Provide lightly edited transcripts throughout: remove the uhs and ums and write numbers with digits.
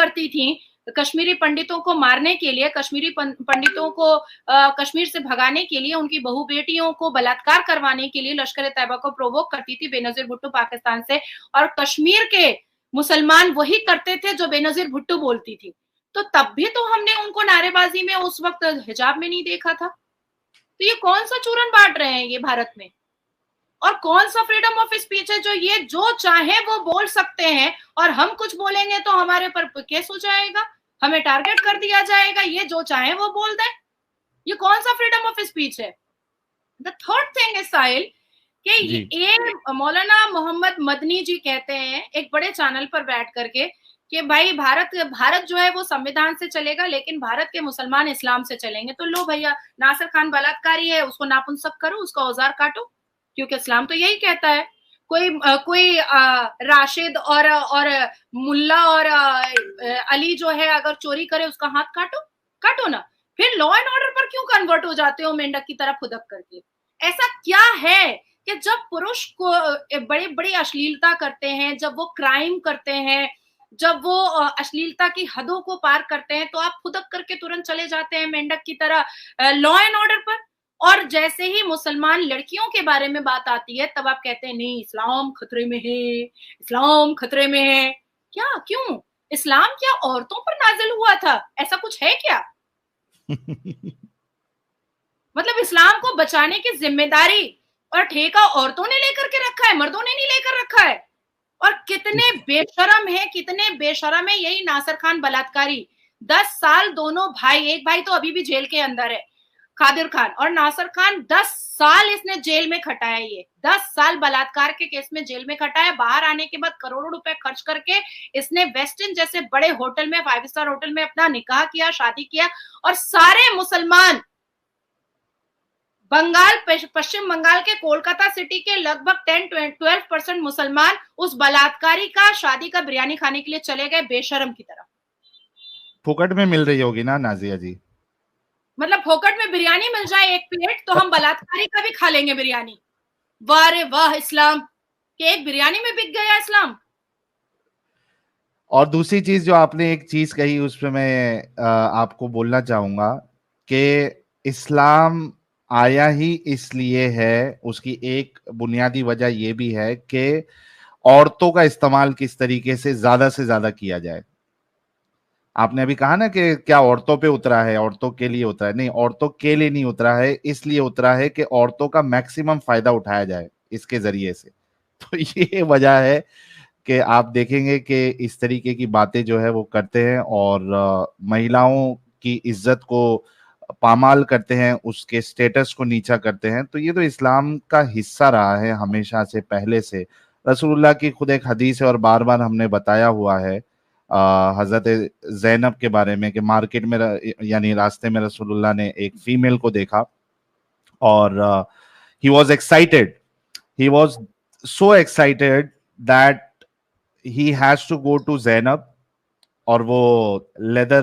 करती थी कश्मीरी पंडितों को मारने के लिए, कश्मीरी पंडितों को कश्मीर से भगाने के लिए, उनकी बहू बेटियों को बलात्कार करवाने के लिए लश्कर तैयबा को प्रोवोक करती थी बेनजीर भुट्टो पाकिस्तान से, और कश्मीर के मुसलमान वही करते थे जो बेनजीर भुट्टो बोलती थी। तो तब भी तो हमने उनको नारेबाजी में उस वक्त हिजाब में नहीं देखा था। तो ये कौन सा चूरन बांट रहे हैं ये भारत में, और कौन सा फ्रीडम ऑफ स्पीच है जो ये जो चाहे वो बोल सकते हैं, और हम कुछ बोलेंगे तो हमारे पर केस हो जाएगा, हमें टारगेट कर दिया जाएगा, ये जो चाहे वो बोल दें। ये कौन सा फ्रीडम ऑफ स्पीच है? द थर्ड थिंग इज साहिल कि ये मौलाना मोहम्मद मदनी जी कहते हैं एक बड़े चैनल पर बैठ करके कि भाई भारत जो है वो संविधान से चलेगा, लेकिन भारत के मुसलमान इस्लाम से चलेंगे। तो लो भैया, नासिर खान बलात्कारी है, उसको नापुंसक करो, उसका औजार काटो, क्योंकि इस्लाम तो यही कहता है। कोई राशिद और मुल्ला और अली जो है अगर चोरी करे उसका हाथ काटो ना। फिर लॉ एंड ऑर्डर पर क्यों कन्वर्ट हो जाते हो मेंढक की तरह खुदक करके? ऐसा क्या है कि जब पुरुष को बड़ी बड़ी अश्लीलता करते हैं, जब वो क्राइम करते हैं, जब वो अश्लीलता की हदों को पार करते हैं, तो आप खुदक करके तुरंत चले जाते हैं मेंढक की तरह लॉ एंड ऑर्डर पर। और जैसे ही मुसलमान लड़कियों के बारे में बात आती है तब आप कहते हैं नहीं, इस्लाम खतरे में है, इस्लाम खतरे में है। क्या, क्यों? इस्लाम क्या औरतों पर नाजिल हुआ था? ऐसा कुछ है क्या? मतलब इस्लाम को बचाने की जिम्मेदारी और ठेका औरतों ने लेकर के रखा है, मर्दों ने नहीं लेकर रखा है। और कितने बेशरम है यही नासिर खान बलात्कारी। 10 साल दोनों भाई, एक भाई तो अभी भी जेल के अंदर है, कादिर खान, और नासिर खान 10 साल इसने जेल में खटाया। ये 10 साल बलात्कार के केस में जेल में खटाया। बाहर आने के बाद करोड़ों रुपए खर्च करके इसने वेस्टर्न जैसे बड़े होटल में, 5 स्टार होटल में अपना निकाह किया, शादी किया, और सारे मुसलमान पश्चिम बंगाल के कोलकाता सिटी के लगभग 10-12% मुसलमान उस बलात्कारी का शादी का बिरयानी खाने के लिए चले गए बेशरम की तरह। फोकट में मिल रही होगी ना नाजिया जी? मतलब फोकट में बिरयानी मिल जाए एक प्लेट तो हम बलात्कारी का भी खा लेंगे बिरयानी। वाह रे वाह, इस्लाम के एक बिरयानी में बिक गया इस्लाम। और दूसरी चीज जो आपने एक चीज कही उस पे मैं आपको बोलना चाहूंगा कि इस्लाम आया ही इसलिए है, उसकी एक बुनियादी वजह यह भी है कि औरतों का इस्तेमाल किस तरीके से ज्यादा किया जाए। आपने अभी कहा ना कि क्या औरतों पे उतरा है, औरतों के लिए उतरा है? नहीं, औरतों के लिए नहीं उतरा है, इसलिए उतरा है कि औरतों का मैक्सिमम फायदा उठाया जाए इसके जरिए से। तो ये वजह है कि आप देखेंगे कि इस तरीके की बातें जो है वो करते हैं और महिलाओं की इज्जत को पामाल करते हैं, उसके स्टेटस को नीचा करते हैं। तो ये तो इस्लाम का हिस्सा रहा है हमेशा से, पहले से। रसूलुल्लाह की खुद एक हदीस है और बार बार हमने बताया हुआ है हजरत जैनब के बारे में कि मार्केट में यानी रास्ते में रसूलुल्लाह ने एक फीमेल को देखा और he was excited, he was so excited that he has to go to Zainab, और वो लेदर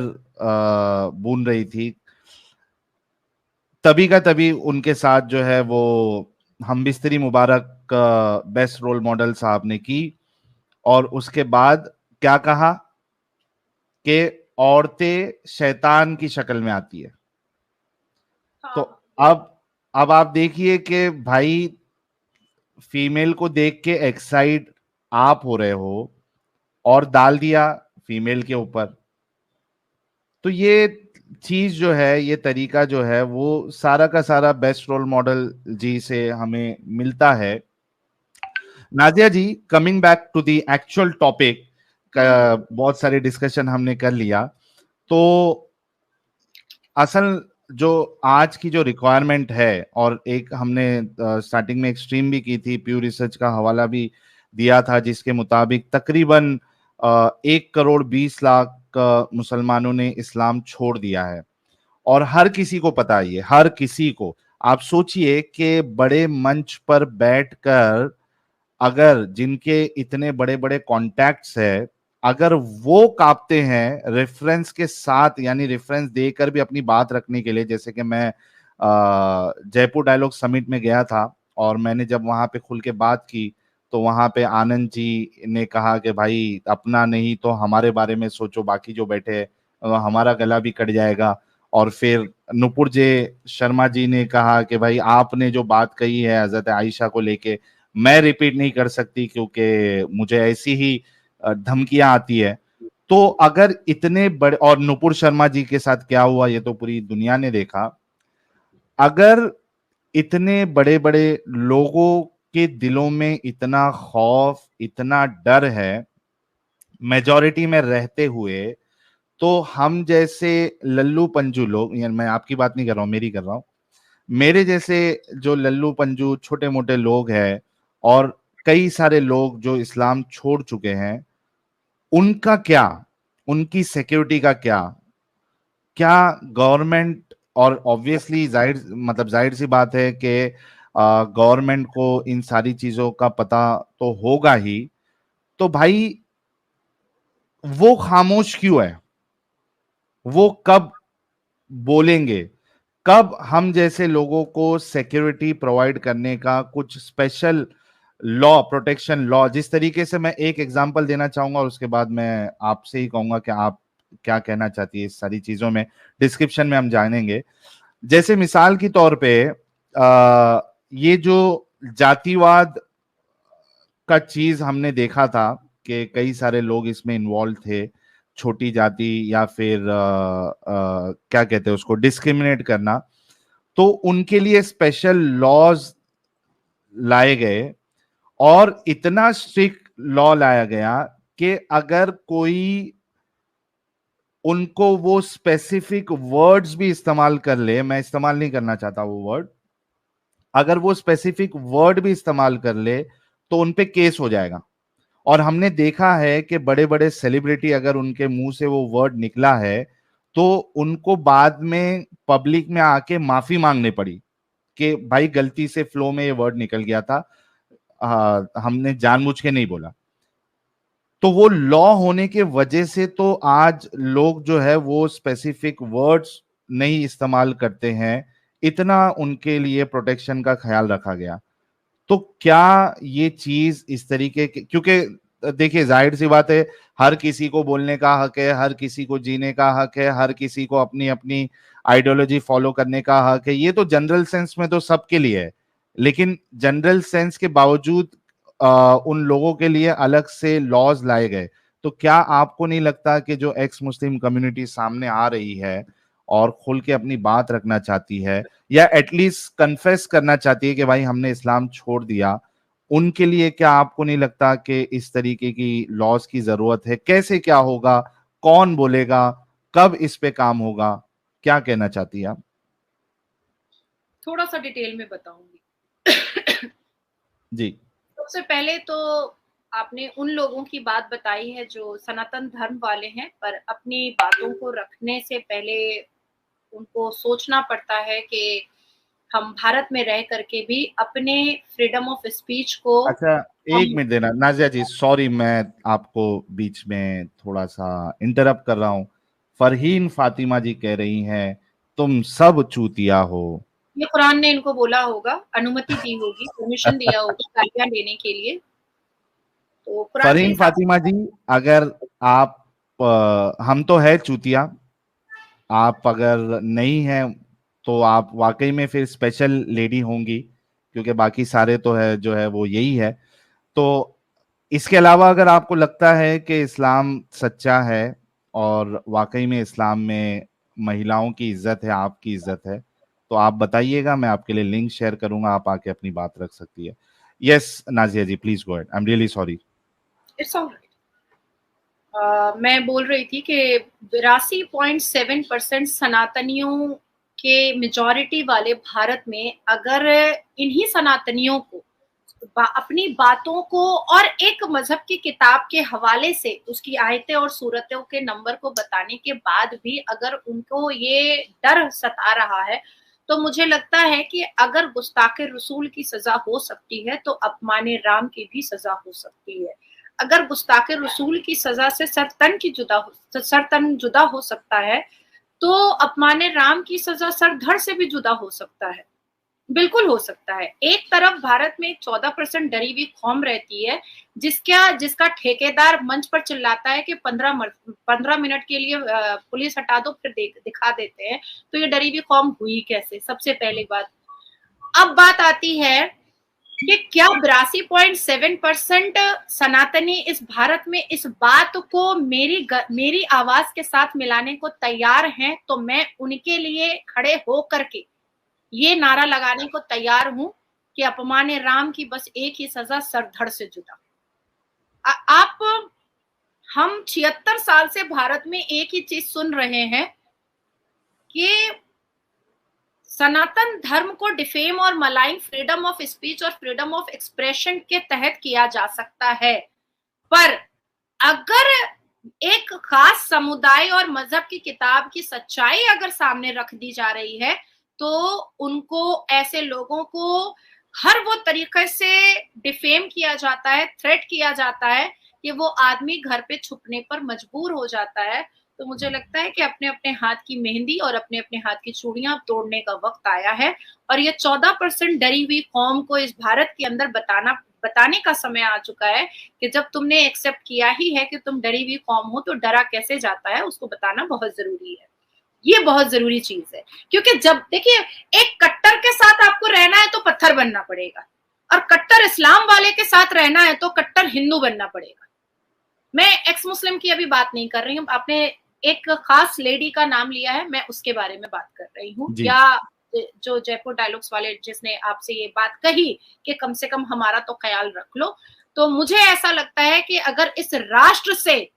बुन रही थी। तभी का तभी उनके साथ जो है वो हम बिस्तरी मुबारक बेस्ट रोल मॉडल साहब ने की, और उसके बाद क्या कहा कि औरतें शैतान की शक्ल में आती है। तो अब आप देखिए कि भाई फीमेल को देख के एक्साइट आप हो रहे हो और डाल दिया फीमेल के ऊपर। तो ये चीज जो है, ये तरीका जो है वो सारा का सारा बेस्ट रोल मॉडल जी से हमें मिलता है। Nazia ji, coming back to the actual topic, बहुत सारे डिस्कशन हमने कर लिया। तो असल जो आज की जो रिक्वायरमेंट है, और एक हमने स्टार्टिंग में एक स्ट्रीम भी की थी, प्यू रिसर्च का हवाला भी दिया था, जिसके मुताबिक तकरीबन 1 करोड़ 20 लाख मुसलमानों ने इस्लाम छोड़ दिया है। और हर किसी को पता है, ये हर किसी को। आप सोचिए कि बड़े मंच पर बैठकर अगर जिनके इतने बड़े बड़े कॉन्टैक्ट्स है, अगर वो कांपते हैं रेफरेंस के साथ, यानी रेफरेंस देकर भी अपनी बात रखने के लिए। जैसे कि मैं जयपुर डायलॉग समिट में गया था और मैंने जब वहां पे खुल के बात की तो वहां पे आनंद जी ने कहा कि भाई अपना नहीं तो हमारे बारे में सोचो, बाकी जो बैठे हैं हमारा गला भी कट जाएगा। और फिर नुपुर जे शर्मा जी ने कहा कि भाई आपने जो बात कही है हजरत आयशा को लेके मैं रिपीट नहीं कर सकती क्योंकि मुझे ऐसी ही धमकियां आती है। तो अगर इतने बड़े, और नुपुर शर्मा जी के साथ क्या हुआ ये तो पूरी दुनिया ने देखा, अगर इतने बड़े बड़े लोगों के दिलों में इतना खौफ, इतना डर है मेजॉरिटी में रहते हुए, तो हम जैसे लल्लू पंजू लोग, यानी मैं आपकी बात नहीं कर रहा हूं, मेरी कर रहा हूं, मेरे जैसे जो लल्लू पंजू छोटे मोटे लोग हैं और कई सारे लोग जो इस्लाम छोड़ चुके हैं, उनका क्या, उनकी सिक्योरिटी का क्या, क्या गवर्नमेंट, और ऑब्वियसली जाहिर मतलब जाहिर सी बात है कि गवर्नमेंट को इन सारी चीजों का पता तो होगा ही, तो भाई वो खामोश क्यों है? वो कब बोलेंगे? कब हम जैसे लोगों को सिक्योरिटी प्रोवाइड करने का कुछ स्पेशल लॉ, प्रोटेक्शन लॉ, जिस तरीके से, मैं एक एग्जांपल देना चाहूंगा और उसके बाद मैं आपसे ही कहूंगा कि आप क्या कहना चाहती है इस सारी चीजों में, डिस्क्रिप्शन में हम जानेंगे। जैसे मिसाल के तौर पे ये जो जातिवाद का चीज हमने देखा था कि कई सारे लोग इसमें इन्वॉल्व थे, छोटी जाति या फिर क्या कहते हैं उसको, डिस्क्रिमिनेट करना, तो उनके लिए स्पेशल लॉज लाए गए और इतना स्ट्रिक्ट लॉ लाया गया कि अगर कोई उनको वो स्पेसिफिक वर्ड्स भी इस्तेमाल कर ले, मैं इस्तेमाल नहीं करना चाहता वो वर्ड, अगर वो स्पेसिफिक वर्ड भी इस्तेमाल कर ले तो उनपे केस हो जाएगा। और हमने देखा है कि बड़े बड़े सेलिब्रिटी अगर उनके मुंह से वो वर्ड निकला है तो उनको बाद में पब्लिक में आके माफी मांगनी पड़ी कि भाई गलती से फ्लो में ये वर्ड निकल गया था, हमने जानबूझ के नहीं बोला। तो वो लॉ होने के वजह से तो आज लोग जो है वो स्पेसिफिक वर्ड्स नहीं इस्तेमाल करते हैं, इतना उनके लिए प्रोटेक्शन का ख्याल रखा गया। तो क्या ये चीज इस तरीके के, क्योंकि देखिए जाहिर सी बात है, हर किसी को बोलने का हक है, हर किसी को जीने का हक है, हर किसी को अपनी अपनी आइडियोलॉजी फॉलो करने का हक है, ये तो जनरल सेंस में तो सबके लिए है। लेकिन जनरल सेंस के बावजूद उन लोगों के लिए अलग से लॉज लाए गए। तो क्या आपको नहीं लगता कि जो एक्स मुस्लिम कम्युनिटी सामने आ रही है और खुल के अपनी बात रखना चाहती है या एटलीस्ट कन्फेस करना चाहती है कि भाई हमने इस्लाम छोड़ दिया, उनके लिए क्या आपको नहीं लगता कि इस तरीके की लॉज की जरूरत है? कैसे क्या होगा, कौन बोलेगा, कब इस पे काम होगा, क्या कहना चाहती है आप? थोड़ा सा डिटेल में बताऊंगी। जी। सबसे पहले तो आपने उन लोगों की बात बताई है जो सनातन धर्म वाले हैं, पर अपनी बातों को रखने से पहले उनको सोचना पड़ता है कि हम भारत में रह करके भी अपने फ्रीडम ऑफ स्पीच को अच्छा, एक हम मिनट देना नाजिया जी, सॉरी मैं आपको बीच में थोड़ा सा इंटरप्ट कर रहा हूँ। फरहीन फातिमा जी कह रही हैं तुम सब चूतिया हो। ये कुरान ने इनको बोला होगा, अनुमति दी होगी, परमिशन दिया होगा गालियां देने के लिए, तो कुरान के फरहीन हिसाब फातिमा जी, अगर आप हम तो है चूतिया, आप अगर नहीं हैं तो आप वाकई में फिर स्पेशल लेडी होंगी, क्योंकि बाकी सारे तो है जो है वो यही है। तो इसके अलावा अगर आपको लगता है कि इस्लाम सच्चा है और वाकई में इस्लाम में महिलाओं की इज्जत है, आपकी इज्जत है, तो आप बताइएगा, मैं आपके लिए लिंक शेयर करूंगा, आप आके अपनी बात रख सकती है। Yes Nazia ji, please go ahead, I am really sorry. It's alright. मैं बोल रही थी कि 82.7% सनातनियों के मेजॉरिटी वाले भारत में अगर इन्हीं सनातनियों को अपनी बातों को और एक मजहब की किताब के हवाले से उसकी आयतें और सूरतों के नंबर को बताने के बाद भी अगर उनको ये डर सता रहा है, तो मुझे लगता है कि अगर गुस्ताखे रसूल की सजा हो सकती है तो अपमाने राम की भी सजा हो सकती है। अगर गुस्ताखे रसूल की सजा से सर तन जुदा हो सकता है, तो अपमाने राम की सजा सर धड़ से भी जुदा हो सकता है। बिल्कुल हो सकता है। एक तरफ भारत में 14% डरी हुई कौम रहती है, जिसका ठेकेदार मंच पर चिल्लाता है कि 15 मिनट के लिए पुलिस हटा दो, फिर दिखा देते हैं। तो ये डरी हुई कौम हुई कैसे? सबसे पहली बात। अब बात आती है कि क्या 82.7% सनातनी इस भारत में इस बात को मेरी आवाज के साथ मिलाने को तैयार हैं, तो मैं उनके लिए खड़े हो करके ये नारा लगाने को तैयार हूं कि अपमाने राम की बस एक ही सजा, सरधड़ से जुदा। आप हम 76 साल से भारत में एक ही चीज सुन रहे हैं कि सनातन धर्म को डिफेम और मलाइंग फ्रीडम ऑफ स्पीच और फ्रीडम ऑफ एक्सप्रेशन के तहत किया जा सकता है, पर अगर एक खास समुदाय और मजहब की किताब की सच्चाई अगर सामने रख दी जा रही है, तो उनको, ऐसे लोगों को हर वो तरीके से डिफेम किया जाता है, थ्रेट किया जाता है कि वो आदमी घर पे छुपने पर मजबूर हो जाता है। तो मुझे लगता है कि अपने अपने हाथ की मेहंदी और अपने अपने हाथ की चूड़ियां तोड़ने का वक्त आया है, और ये 14% डरी हुई कौम को इस भारत के अंदर बताने का समय आ चुका है कि जब तुमने एक्सेप्ट किया ही है कि तुम डरी हुई कौम हो, तो डरा कैसे जाता है उसको बताना बहुत जरूरी है। ये बहुत जरूरी चीज है, क्योंकि जब देखिए, एक कट्टर के साथ आपको रहना है तो पत्थर बनना पड़ेगा, और कट्टर इस्लाम वाले के साथ रहना है तो कट्टर हिंदू बनना पड़ेगा। मैं एक्स मुस्लिम की अभी बात नहीं कर रही हूँ, आपने एक खास लेडी का नाम लिया है, मैं उसके बारे में बात कर रही हूँ, या जो जयपुर डायलॉग्स वाले जिसने आपसे ये बात कही कि कम से कम हमारा तो ख्याल रख लो। तो मुझे ऐसा लगता है कि अगर इस राष्ट्र से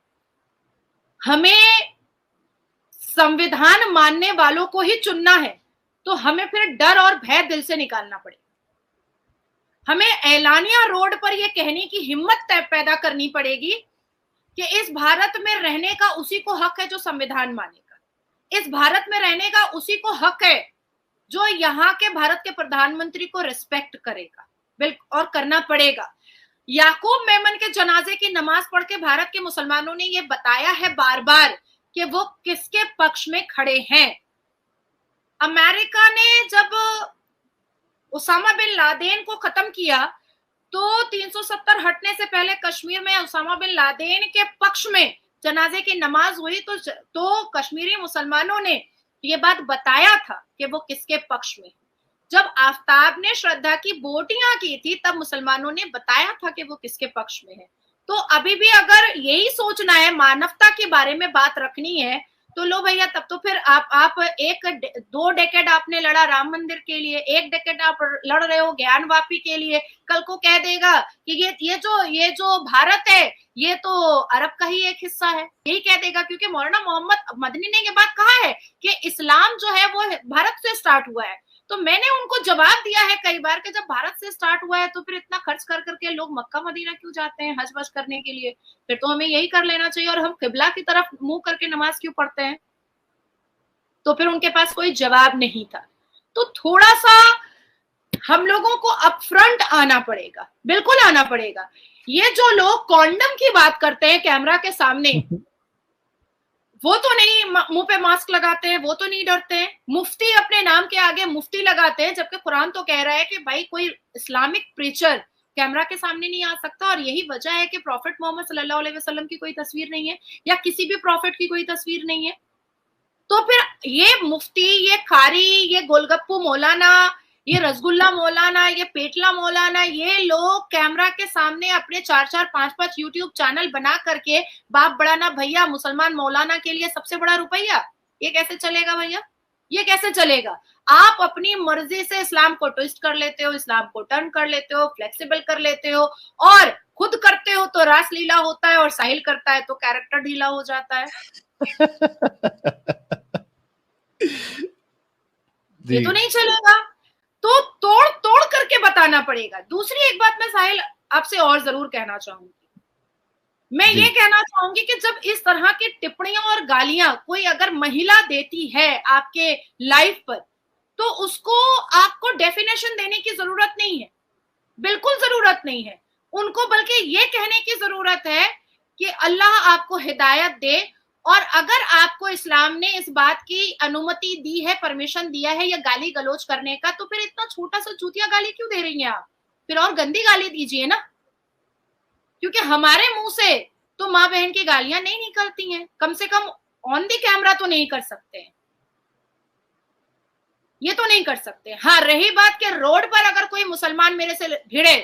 हमें संविधान मानने वालों को ही चुनना है, तो हमें फिर डर और भय दिल से निकालना पड़ेगा। हमें ऐलानिया रोड पर यह कहने की हिम्मत पैदा करनी पड़ेगी कि इस भारत में रहने का उसी को हक है जो संविधान मानेगा। इस भारत में रहने का उसी को हक है जो यहाँ के भारत के प्रधानमंत्री को रिस्पेक्ट करेगा, बिल्कुल, और करना पड़ेगा। याकूब मेमन के जनाजे की नमाज पढ़ के भारत के मुसलमानों ने यह बताया है बार बार कि वो किसके पक्ष में खड़े हैं। अमेरिका ने जब उसामा बिन लादेन को खत्म किया, तो 370 हटने से पहले कश्मीर में उसामा बिन लादेन के पक्ष में जनाजे की नमाज हुई, तो कश्मीरी मुसलमानों ने ये बात बताया था कि वो किसके पक्ष में। जब आफ्ताब ने श्रद्धा की बोटियां की थी, तब मुसलमानों ने बताया था कि वो किसके पक्ष में है। तो अभी भी अगर यही सोचना है, मानवता के बारे में बात रखनी है, तो लो भैया, तब तो फिर आप 2 डेकेड आपने लड़ा राम मंदिर के लिए, 1 डेकेड आप लड़ रहे हो ज्ञान वापी के लिए। कल को कह देगा कि ये जो भारत है ये तो अरब का ही एक हिस्सा है, यही कह देगा, क्योंकि मौलाना मोहम्मद मदनी ने ये बात कहा है कि इस्लाम जो है वो भारत से स्टार्ट हुआ है। तो मैंने उनको जवाब दिया है कई बार कि जब भारत से स्टार्ट हुआ है तो फिर इतना खर्च कर करके लोग मक्का मदीना क्यों जाते हैं हज वज करने के लिए? फिर तो हमें यही कर लेना चाहिए, और हम किबला की तरफ मुंह करके नमाज क्यों पढ़ते हैं? तो फिर उनके पास कोई जवाब नहीं था। तो थोड़ा सा हम लोगों को अपफ्रंट आना पड़ेगा, बिल्कुल आना पड़ेगा। ये जो लोग कॉन्डम की बात करते हैं कैमरा के सामने, वो तो नहीं मुंह पे मास्क लगाते हैं, वो तो नहीं डरते हैं। मुफ्ती अपने नाम के आगे मुफ्ती लगाते हैं, जबकि कुरान तो कह रहा है कि भाई कोई इस्लामिक प्रीचर कैमरा के सामने नहीं आ सकता। और यही वजह है कि प्रॉफिट मोहम्मद सल्लल्लाहु अलैहि वसल्लम की कोई तस्वीर नहीं है, या किसी भी प्रॉफिट की कोई तस्वीर नहीं है। तो फिर ये मुफ्ती, ये कारी, ये गोलगप्पू मौलाना, ये रसगुल्ला मौलाना, ये पेटला मौलाना, ये लोग कैमरा के सामने अपने 4-4, 5-5 यूट्यूब चैनल बना करके बाप बड़ा ना भैया, मुसलमान मौलाना के लिए सबसे बड़ा रुपया, ये कैसे चलेगा भैया? ये कैसे चलेगा? आप अपनी मर्जी से इस्लाम को ट्विस्ट कर लेते हो, इस्लाम को टर्न कर लेते हो, फ्लेक्सिबल कर लेते हो, और खुद करते हो तो रासलीला होता है, और साहिल करता है तो कैरेक्टर ढीला हो जाता है। ये तो नहीं चलेगा। तो तोड़ तोड़ करके बताना पड़ेगा। दूसरी एक बात मैं साहिल आपसे और जरूर कहना चाहूंगी, मैं ये कहना चाहूंगी कि जब इस तरह की टिप्पणियां और गालियां कोई अगर महिला देती है आपके लाइव पर, तो उसको आपको डेफिनेशन देने की जरूरत नहीं है, बिल्कुल जरूरत नहीं है उनको, बल्कि ये कहने की जरूरत है कि अल्लाह आपको हिदायत दे, और अगर आपको इस्लाम ने इस बात की अनुमति दी है, परमिशन दिया है या गाली गलौज करने का, तो फिर इतना छोटा सा चूतिया गाली क्यों दे रही हैं आप? फिर और गंदी गाली दीजिए ना, क्योंकि हमारे मुंह से तो माँ बहन की गालियां नहीं निकलती हैं, कम से कम ऑन दी कैमरा तो नहीं कर सकते हैं, ये तो नहीं कर सकते। हाँ, रही बात के रोड पर अगर कोई मुसलमान मेरे से भिड़े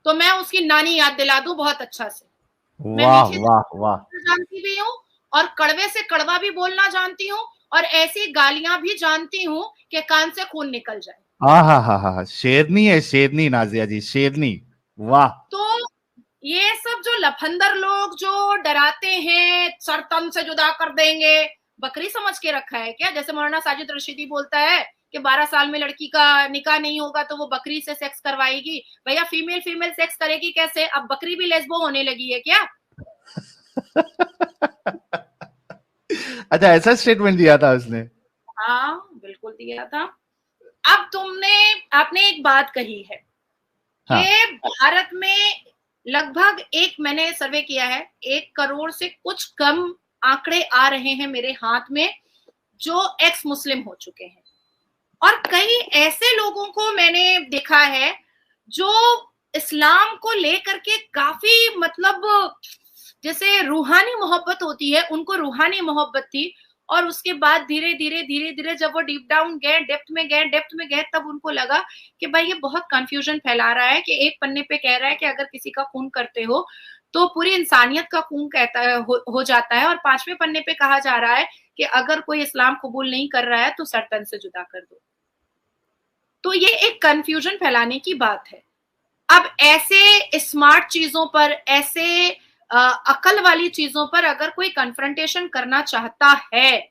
तो मैं उसकी नानी याद दिला दूं बहुत अच्छा से। मैं वाह मीठी वाह वाह, जानती भी हूँ और कड़वे से कड़वा भी बोलना जानती हूँ, और ऐसी गालियां भी जानती हूँ कि कान से खून निकल जाए। हा, शेरनी है, शेरनी नाजिया जी, शेरनी, वाह। तो ये सब जो लफंदर लोग जो डराते हैं सर तन से जुदा कर देंगे, बकरी समझ के रखा है क्या? जैसे मौलाना साजिद रशीदी बोलता है कि 12 साल में लड़की का निकाह नहीं होगा तो वो बकरी से सेक्स करवाएगी। भैया फीमेल फीमेल सेक्स करेगी कैसे? अब बकरी भी लेस्बो होने लगी है क्या? अच्छा, ऐसा स्टेटमेंट दिया था उसने? हाँ बिल्कुल दिया था। अब आपने एक बात कही है हाँ। कि भारत में लगभग मैंने सर्वे किया है, 1 करोड़ से कुछ कम आंकड़े आ रहे हैं मेरे हाथ में जो एक्स मुस्लिम हो चुके हैं, और कई ऐसे लोगों को मैंने देखा है जो इस्लाम को लेकर के काफी मतलब जैसे रूहानी मोहब्बत होती है, उनको रूहानी मोहब्बत थी, और उसके बाद धीरे धीरे जब वो डीप डाउन गए, डेप्थ में गए, तब उनको लगा कि भाई ये बहुत कंफ्यूजन फैला रहा है कि एक पन्ने पे कह रहा है कि अगर किसी का खून करते हो तो पूरी इंसानियत का खून कहता है हो जाता है, और 5वें पन्ने पे कहा जा रहा है कि अगर कोई इस्लाम कबूल नहीं कर रहा है तो सर तन से जुदा कर दो। तो ये एक कंफ्यूजन फैलाने की बात है। अब ऐसे स्मार्ट चीजों पर, ऐसे अकल वाली चीजों पर अगर कोई कन्फ्रंटेशन करना चाहता है,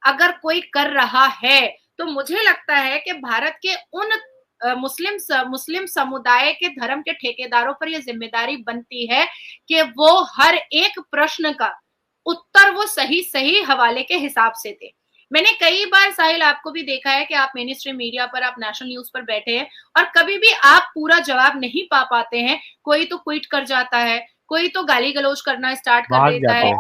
अगर कोई कर रहा है, तो मुझे लगता है कि भारत के उन मुस्लिम समुदाय के धर्म के ठेकेदारों पर यह जिम्मेदारी बनती है कि वो हर एक प्रश्न का उत्तर वो सही हवाले के हिसाब से दे। मैंने कई बार साहिल आपको भी देखा है कि आप मेन स्ट्रीम मीडिया पर, आप नेशनल न्यूज पर बैठे हैं और कभी भी आप पूरा जवाब नहीं पा पाते हैं। कोई तो क्विट कर जाता है, कोई तो गाली गलौज करना स्टार्ट कर देता है,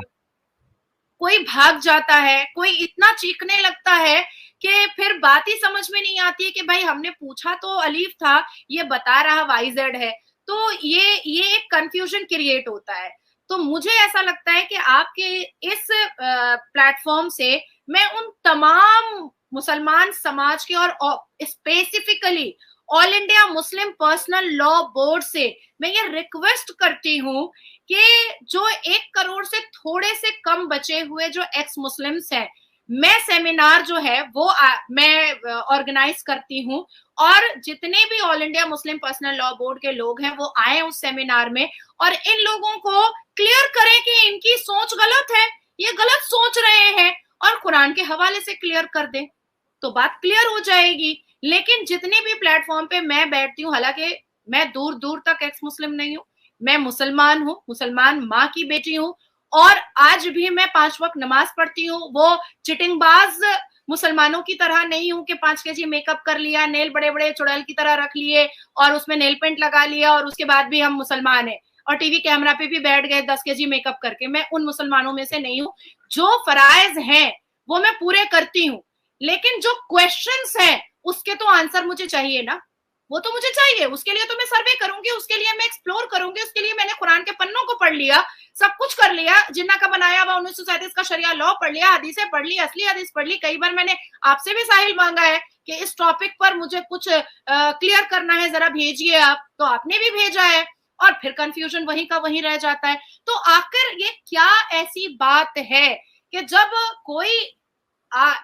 कोई भाग जाता है, कोई इतना चीखने लगता है कि फिर बात ही समझ में नहीं आती है कि भाई हमने पूछा तो अलीफ था, ये बता रहा वाईजेड है। तो ये एक कंफ्यूजन क्रिएट होता है। तो मुझे ऐसा लगता है कि आपके इस प्लेटफॉर्म से मैं उन तमाम मुसलमान समाज के और specifically all India Muslim personal law board से मैं ये रिक्वेस्ट करती हूँ कि जो 1 करोड़ से थोड़े से कम बचे हुए जो एक्स मुस्लिम्स हैं, मैं सेमिनार जो है वो मैं ऑर्गेनाइज करती हूँ, और जितने भी all India Muslim personal law board के लोग हैं वो आए उस सेमिनार में, और इन लोगों को क्लियर करें कि इनकी सोच गलत है, ये गलत सोच रहे हैं, और कुरान के हवाले से क्लियर कर दें तो बात क्लियर हो जाएगी। लेकिन जितने भी प्लेटफॉर्म पे मैं बैठती हूँ, हालांकि मैं दूर दूर तक एक्स मुस्लिम नहीं हूँ, मैं मुसलमान हूँ, मुसलमान माँ की बेटी हूँ, और आज भी मैं 5 वक्त नमाज पढ़ती हूँ। वो चिटिंगबाज मुसलमानों की तरह नहीं हूँ कि 5 केजी मेकअप कर लिया, नेल बड़े बड़े चुड़ैल की तरह रख लिए और उसमें नेल पेंट लगा लिया और उसके बाद भी हम मुसलमान हैं और टीवी कैमरा पे भी बैठ गए 10 केजी मेकअप करके। मैं उन मुसलमानों में से नहीं हूँ। जो फराइज हैं वो मैं पूरे करती हूँ, लेकिन जो क्वेश्चंस हैं उसके तो आंसर मुझे चाहिए ना, वो तो मुझे चाहिए। उसके लिए तो मैं सर्वे करूंगी, उसके लिए मैं एक्सप्लोर करूंगी, उसके लिए मैंने कुरान के पन्नों को पढ़ लिया, सब कुछ कर लिया, जिन्ना का बनाया हुआ 1937 का शरिया लॉ पढ़ लिया, हदीसें पढ़ ली, असली हदीस पढ़ ली। कई बार मैंने आपसे भी साहिल मांगा है कि इस टॉपिक पर मुझे कुछ क्लियर करना है, जरा भेजिए आप, तो आपने भी भेजा है, और फिर कंफ्यूजन वहीं का वहीं रह जाता है। तो आखिर ये क्या ऐसी बात है कि जब कोई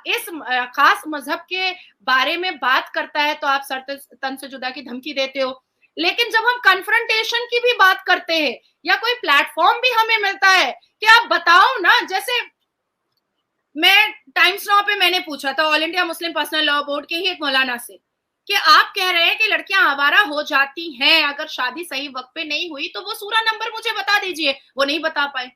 इस खास मजहब के बारे में बात करता है तो आप सर तन से जुदा की धमकी देते हो, लेकिन जब हम कन्फ्रंटेशन की भी बात करते हैं या कोई प्लेटफॉर्म भी हमें मिलता है कि आप बताओ ना, जैसे मैं टाइम्स नाउ पे मैंने पूछा था all India Muslim personal law board के ही एक मौलाना से कि आप कह रहे हैं कि लड़कियां आवारा हो जाती हैं अगर शादी सही वक्त पे नहीं हुई, तो वो सूरा नंबर मुझे बता दीजिए। वो नहीं बता पाए,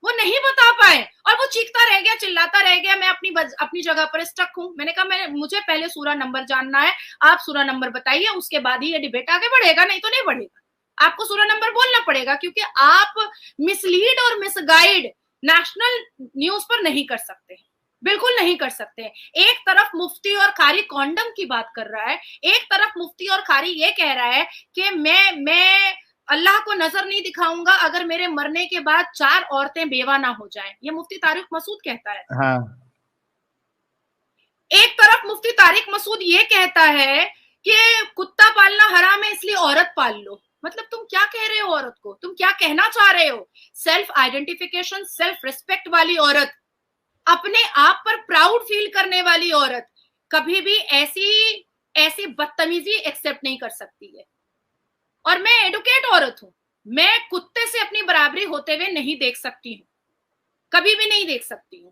वो नहीं बता पाए, और वो चीखता रह गया, चिल्लाता रह गया। मैं अपनी जगह पर स्टक हूं। मैंने कहा मुझे पहले सूरा नंबर जानना है, आप सूरा नंबर बताइए, उसके बाद ही ये डिबेट आगे बढ़ेगा, नहीं तो नहीं बढ़ेगा। आपको सूरा नंबर बोलना पड़ेगा, क्योंकि आप मिसलीड और मिसगाइड नेशनल न्यूज पर नहीं कर सकते। बिल्कुल नहीं कर सकते। एक तरफ मुफ्ती और कारी कॉन्डम की बात कर रहा है, एक तरफ मुफ्ती और कारी ये कह रहा है कि मैं अल्लाह को नजर नहीं दिखाऊंगा अगर मेरे मरने के बाद 4 औरतें बेवा ना हो जाएं। ये मुफ्ती तारिक मसूद कहता है। हाँ। एक तरफ मुफ्ती तारिक मसूद ये कहता है कि कुत्ता पालना हराम है इसलिए औरत पाल लो। मतलब तुम क्या कह रहे हो औरत को? तुम क्या कहना चाह रहे हो? सेल्फ आइडेंटिफिकेशन, सेल्फ रिस्पेक्ट वाली औरत, अपने आप पर प्राउड फील करने वाली औरत कभी भी ऐसी ऐसी बदतमीजी एक्सेप्ट नहीं कर सकती है। और मैं एडुकेट औरत हूं, मैं कुत्ते से अपनी बराबरी होते हुए नहीं देख सकती हूं, कभी भी नहीं देख सकती हूं।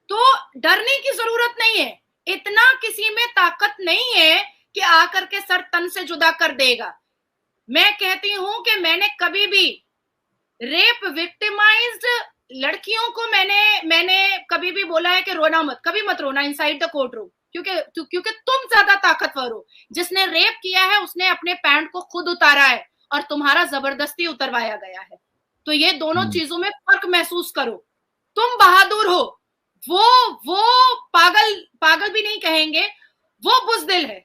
तो डरने की जरूरत नहीं है, इतना किसी में ताकत नहीं है कि आकर के सर तन से जुदा कर देगा। मैं कहती हूं कि मैंने कभी भी रेप विक्टिमाइज्ड लड़कियों को मैंने कभी भी बोला है कि रोना मत, कभी मत रोना इनसाइड द कोर्ट रूम, क्योंकि तुम ज्यादा ताकतवर हो। जिसने रेप किया है उसने अपने पैंट को खुद उतारा है और तुम्हारा जबरदस्ती उतरवाया गया है। तो ये दोनों चीजों में फर्क महसूस करो। तुम बहादुर हो, वो पागल भी नहीं कहेंगे, वो बुजदिल है।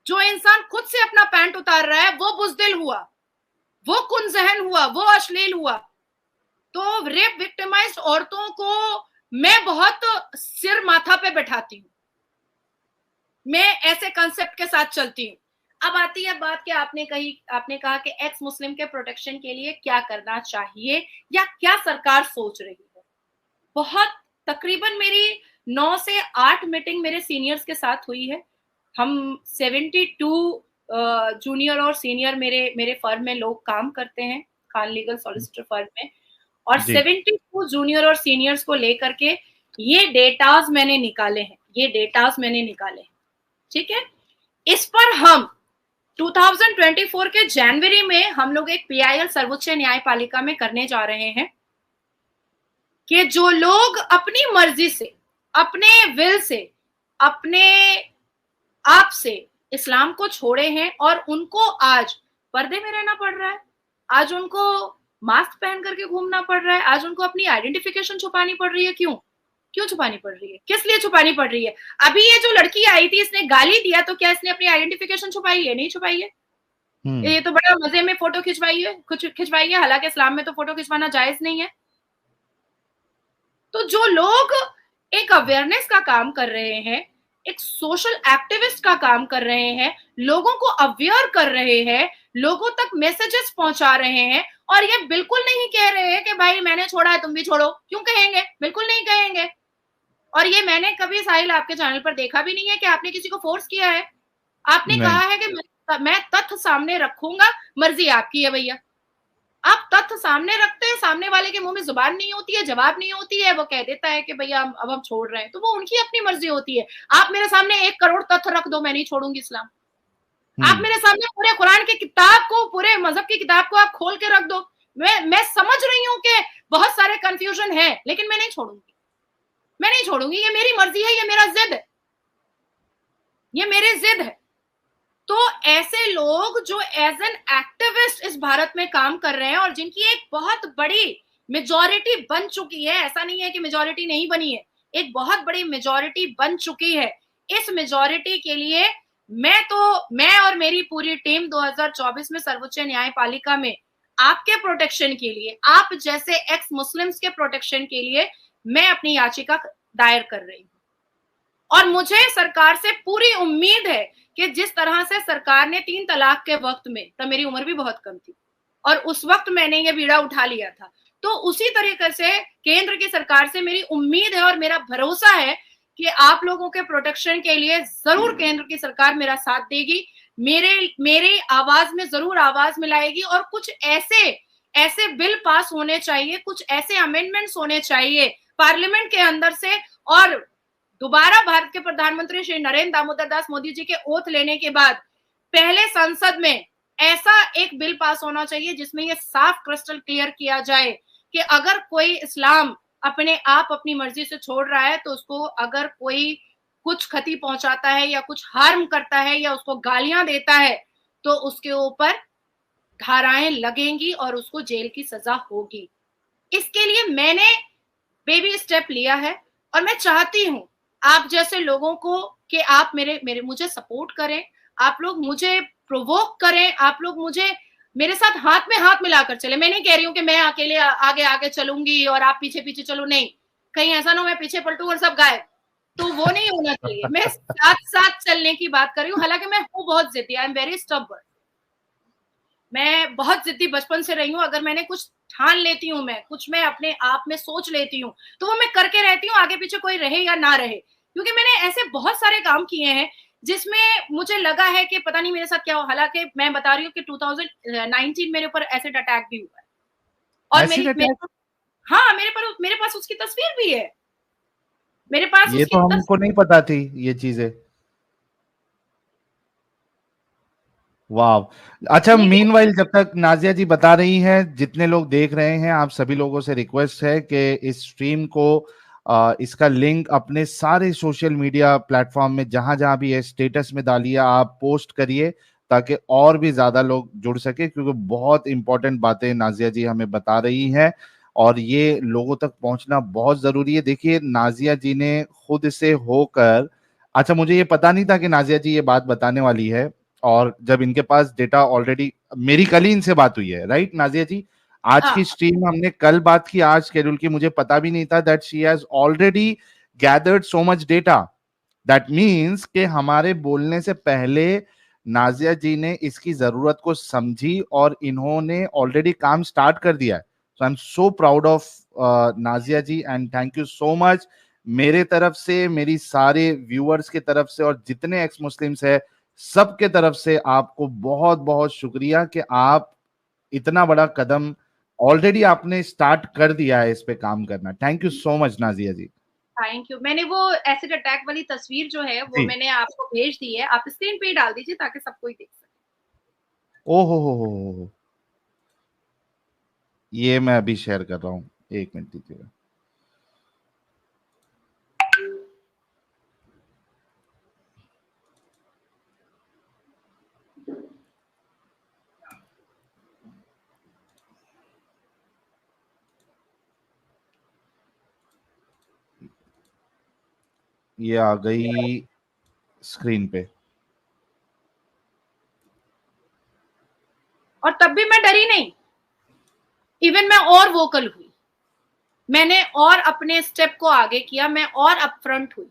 जो इंसान खुद से अपना पैंट उतार रहा है वो बुजदिल हुआ, वो कुनजहन हुआ, वो अश्लील हुआ। तो रेप विक्टिमाइज्ड औरतों को मैं बहुत सिर माथा पे बैठाती हूँ, मैं ऐसे कंसेप्ट के साथ चलती हूँ। अब आती है बात कि आपने कहा कि एक्स मुस्लिम के प्रोटेक्शन के लिए क्या करना चाहिए या क्या सरकार सोच रही है। बहुत तकरीबन मेरी 9 से 8 मीटिंग मेरे सीनियर्स के साथ हुई है। हम 72 जूनियर और सीनियर मेरे फर्म में लोग काम करते हैं, खान लीगल सॉलिसिटर फर्म में, और 72 जूनियर और सीनियर्स को लेकर के ये डेटाज मैंने निकाले हैं, ठीक है। इस पर हम 2024 के जनवरी में हम लोग एक PIL सर्वोच्च न्यायपालिका में करने जा रहे हैं कि जो लोग अपनी मर्जी से, अपने विल से, अपने आप से इस्लाम को छोड़े हैं और उनको आज पर्दे में रहना पड़ रहा है, आज उनको मास्क पहन करके घूमना पड़ रहा है, आज उनको अपनी आइडेंटिफिकेशन छुपानी पड़ रही है। क्यों छुपानी पड़ रही है? किस लिए छुपानी पड़ रही है? अभी ये जो लड़की आई थी इसने गाली दिया तो क्या इसने अपनी आइडेंटिफिकेशन छुपाई है? नहीं छुपाई है। ये तो बड़ा मजे में फोटो खिंचवाई है, हालांकि इस्लाम में तो फोटो खिंचवाना जायज नहीं है। तो जो लोग एक अवेयरनेस का काम कर रहे हैं, एक सोशल एक्टिविस्ट का काम कर रहे हैं, लोगों को अवेयर कर रहे हैं, लोगों तक मैसेजेस पहुंचा रहे हैं, और ये बिल्कुल नहीं कह रहे हैं कि भाई मैंने छोड़ा है तुम भी छोड़ो। क्यों कहेंगे? बिल्कुल नहीं कहेंगे। और ये मैंने कभी साहिल आपके चैनल पर देखा भी नहीं है कि आपने किसी को फोर्स किया है। आपने कहा है कि मैं तथ्य सामने रखूंगा, मर्जी आपकी है भैया। आप तथ्य सामने रखते हैं, सामने वाले के मुंह में जुबान नहीं होती है, जवाब नहीं होती है, वो कह देता है कि भैया अब हम छोड़ रहे हैं, तो वो उनकी अपनी मर्जी होती है। आप मेरे सामने 1 करोड़ तथ्य रख दो, मैं नहीं छोड़ूंगी इस्लाम। आप मेरे सामने पूरे कुरान की किताब को, पूरे मजहब की किताब को आप खोल के रख दो, मैं समझ रही हूँ कि बहुत सारे कंफ्यूजन है, लेकिन मैं नहीं छोड़ूंगी। ये मेरी मर्जी है, ये मेरा जिद है, ये मेरे जिद है। तो ऐसे लोग जो एज एन एक्टिविस्ट इस भारत में काम कर रहे हैं और जिनकी एक बहुत बड़ी मेजॉरिटी बन चुकी है, ऐसा नहीं है कि मेजॉरिटी नहीं बनी है, एक बहुत बड़ी मेजॉरिटी बन चुकी है। इस मेजॉरिटी के लिए मैं और मेरी पूरी टीम 2024 में सर्वोच्च न्यायपालिका में आपके प्रोटेक्शन के लिए, आप जैसे एक्स मुस्लिम्स के प्रोटेक्शन के लिए मैं अपनी याचिका दायर कर रही हूं। और मुझे सरकार से पूरी उम्मीद है कि जिस तरह से सरकार ने 3 तलाक के वक्त में, तब मेरी उम्र भी बहुत कम थी और उस वक्त मैंने ये बीड़ा उठा लिया था, तो उसी तरीके से केंद्र की सरकार से मेरी उम्मीद है और मेरा भरोसा है कि आप लोगों के प्रोटेक्शन के लिए जरूर केंद्र की सरकार मेरा साथ देगी, मेरे आवाज में जरूर आवाज मिलाएगी। और कुछ ऐसे बिल पास होने चाहिए, कुछ ऐसे अमेंडमेंट्स होने चाहिए पार्लियामेंट के अंदर से, और दोबारा भारत के प्रधानमंत्री श्री नरेंद्र दामोदर दास मोदी जी के ओथ लेने के बाद पहले संसद में ऐसा एक बिल पास होना चाहिए जिसमें यह साफ क्रिस्टल क्लियर किया जाए कि अगर कोई इस्लाम अपने आप अपनी मर्जी से छोड़ रहा है तो उसको अगर कोई कुछ क्षति पहुंचाता है या कुछ हार्म करता है या उसको गालियां देता है तो उसके ऊपर धाराएं लगेंगी और उसको जेल की सजा होगी। इसके लिए मैंने बेबी स्टेप लिया है। और मैं चाहती हूँ आप जैसे लोगों को कि आप मेरे मेरे मुझे सपोर्ट करें, आप लोग मुझे प्रोवोक करें, आप लोग मुझे मेरे साथ हाथ में हाथ मिलाकर चले। मैं नहीं कह रही हूँ कि मैं अकेले आगे आगे चलूंगी और आप पीछे पीछे चलो, नहीं, कहीं ऐसा ना हो मैं पीछे पलटू और सब गायब, तो वो नहीं होना चाहिए। मैं साथ साथ चलने की बात कर रही हूँ। हालांकि मैं हूँ बहुत जिद्दी, आई एम वेरी स्टबर्न, मैं बहुत जिद्दी बचपन से रही हूँ। अगर मैंने कुछ ठान लेती हूँ, मैं कुछ मैं अपने आप में सोच लेती हूँ, तो वो मैं करके रहती हूँ, आगे पीछे कोई रहे या ना रहे। क्योंकि मैंने ऐसे बहुत सारे काम किए हैं जिसमें मुझे लगा है कि पता नहीं मेरे साथ क्या हो। हालांकि मैं बता रही हूँ कि 2019 मेरे ऊपर एसिड अटैक भी हुआ है, और एसिड अटैक? हाँ, मेरे पास उसकी तस्वीर भी है, मेरे पास ये उसकी तो हमको नहीं पता थी ये चीजें। वाह। अच्छा, लेकिन मीनवाइल जब तक नाजिया जी बता रही हैं, जितने लोग देख रहे हैं, आप सभी लोगों से रिक्वेस्ट है कि इस स्ट्रीम को इसका लिंक अपने सारे सोशल मीडिया प्लेटफॉर्म में जहां जहां भी है स्टेटस में डालिए, आप पोस्ट करिए ताकि और भी ज्यादा लोग जुड़ सके, क्योंकि बहुत इंपॉर्टेंट बातें नाजिया जी हमें बता रही हैं और ये लोगों तक पहुंचना बहुत जरूरी है। देखिए, नाजिया जी ने खुद से होकर, अच्छा मुझे ये पता नहीं था कि नाजिया जी ये बात बताने वाली है, और जब इनके पास डेटा ऑलरेडी, मेरी कल ही इनसे बात हुई है, राइट नाजिया जी? आज हाँ, की स्ट्रीम में हमने कल बात की, आज शेड्यूल की, मुझे पता भी नहीं था that she has already gathered so much data. That means कि हमारे बोलने से पहले नाजिया जी ने इसकी जरूरत को समझी और इन्होंने ऑलरेडी काम स्टार्ट कर दिया है। So I am so proud of Nazia ji and thank you so much. मेरे तरफ से, मेरी सारे व्यूअर्स के तरफ से और जितने एक्स मुस्लिम्स है सबके तरफ से आपको बहुत बहुत शुक्रिया कि आप इतना बड़ा कदम ऑलरेडी आपने स्टार्ट कर दिया है इस पे काम करना। Thank you so much Nazia ji. Thank you. मैंने वो एसिड अटैक वाली तस्वीर जो है वो जी। मैंने आपको भेज दी है, आप स्क्रीन पे ही डाल दीजिए ताकि सब कोई देख सके। ओ हो, ये मैं अभी शेयर कर रहा हूँ, एक मिनट दीजिएगा। ये आ गई स्क्रीन पे। और तब भी मैं डरी नहीं, इवन मैं और वोकल हुई, मैंने और अपने स्टेप को आगे किया, मैं और अपफ्रंट हुई।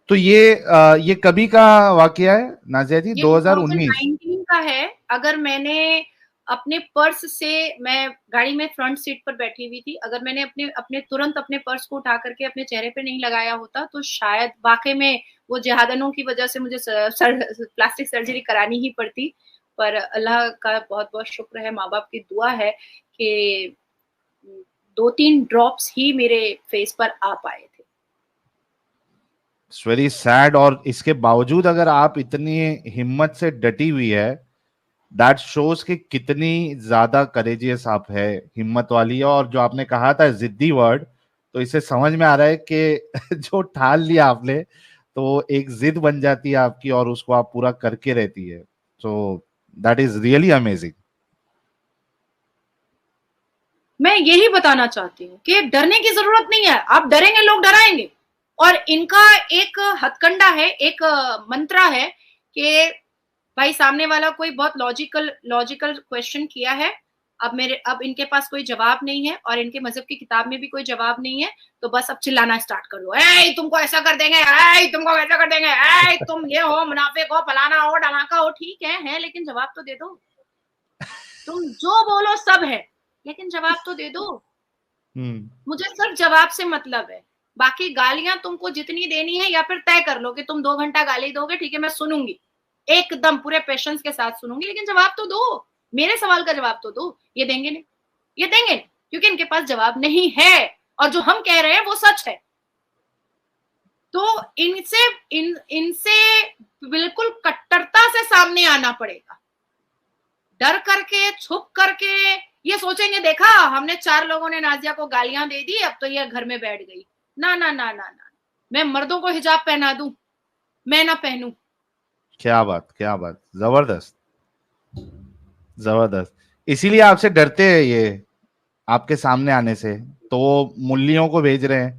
तो ये कभी का वाकया है नाजिया जी? ये 2019? 2019 का है। अगर मैंने अपने पर्स से, मैं गाड़ी में फ्रंट सीट पर बैठी हुई थी, अगर मैंने अपने अपने तुरंत अपने पर्स को उठा करके अपने चेहरे पे नहीं लगाया होता तो शायद वाकई में वो जिहादनों की वजह से मुझे प्लास्टिक सर्जरी करानी ही पड़ती। पर अल्लाह का बहुत बहुत शुक्र है, माँ बाप की दुआ है कि 2-3 ड्रॉप्स ही मेरे फेस पर आ पाए थे। It's very sad. और इसके बावजूद अगर आप इतनी हिम्मत से डटी हुई है, दैट शोज कि कितनी ज्यादा करेजियस आप है, हिम्मत वाली है। और जो आपने कहा था जिद्दी वर्ड, तो इससे समझ में आ रहा है कि जो ठान लिया आपने, तो एक जिद बन जाती है आपकी और उसको आप पूरा करके रहती है। So that is really amazing. मैं यही बताना चाहती हूँ कि डरने की जरूरत नहीं है। आप डरेंगे, लोग डराएंगे। और इनका एक हथकंडा है, एक मंत्रा है कि भाई सामने वाला कोई बहुत लॉजिकल लॉजिकल क्वेश्चन किया है, अब इनके पास कोई जवाब नहीं है और इनके मजहब की किताब में भी कोई जवाब नहीं है, तो बस अब चिल्लाना स्टार्ट कर दो, ए तुमको ऐसा कर देंगे, ए तुमको वैसा कर देंगे, ए तुम ये हो, मुनाफिक हो, फलाना हो, धमाका हो। ठीक है, लेकिन जवाब तो दे दो। तुम जो बोलो सब है, लेकिन जवाब तो दे दो। हम्म। मुझे सिर्फ जवाब से मतलब है। बाकी गालियां तुमको जितनी देनी है, या फिर तय कर लो कि तुम 2 घंटा गाली दोगे, ठीक है मैं सुनूंगी, एकदम पूरे पेशेंस के साथ सुनूंगी, लेकिन जवाब तो दो, मेरे सवाल का जवाब तो दो। ये देंगे नहीं, ये देंगे नहीं, क्योंकि इनके पास जवाब नहीं है, और जो हम कह रहे हैं वो सच है। तो इनसे इनसे बिल्कुल कट्टरता से सामने आना पड़ेगा। डर करके, छुप करके ये सोचेंगे देखा हमने 4 लोगों ने नाजिया को गालियां दे दी, अब तो ये घर में बैठ गई। ना ना ना ना ना, मैं मर्दों को हिजाब पहना दूं, मैं ना पहनूं। क्या बात, क्या बात, जबरदस्त, जबरदस्त। इसीलिए आपसे डरते हैं ये, आपके सामने आने से, तो वो मुल्लियों को भेज रहे हैं